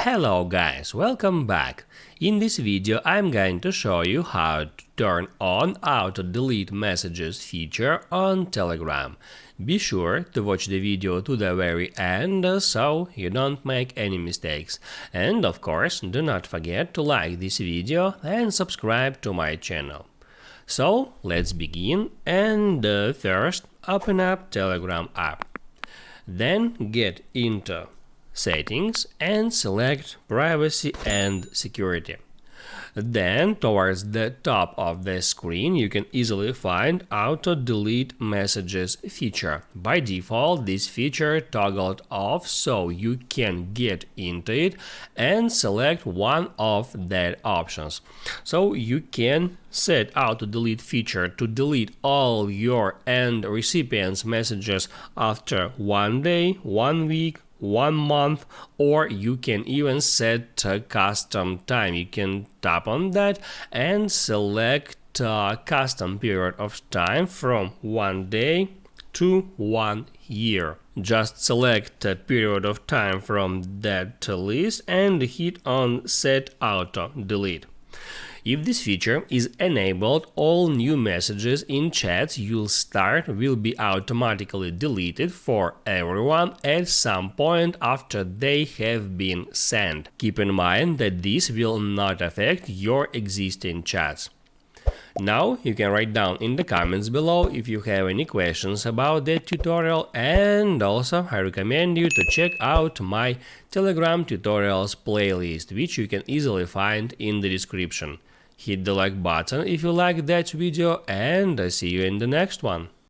Hello guys, welcome back. In this video I'm going to show you how to turn on auto delete messages feature on Telegram. Be sure to watch the video to the very end so you don't make any mistakes. And of course, do not forget to like this video and subscribe to my channel. So let's begin, and first open up Telegram app. Then get into Settings and select Privacy and Security. Then, towards the top of the screen, you can easily find Auto Delete Messages feature. By default, this feature toggled off, so you can get into it and select one of the options. So you can set Auto Delete feature to delete all your and recipients' messages after 1 day, 1 week, 1 month, or you can even set a custom time. You can tap on that and select a custom period of time from 1 day to 1 year. Just select a period of time from that list and hit on Set Auto Delete. If this feature is enabled, all new messages in chats you'll start will be automatically deleted for everyone at some point after they have been sent. Keep in mind that this will not affect your existing chats. Now you can write down in the comments below if you have any questions about that tutorial, and also I recommend you to check out my Telegram tutorials playlist, which you can easily find in the description. Hit the like button if you like that video, and I see you in the next one.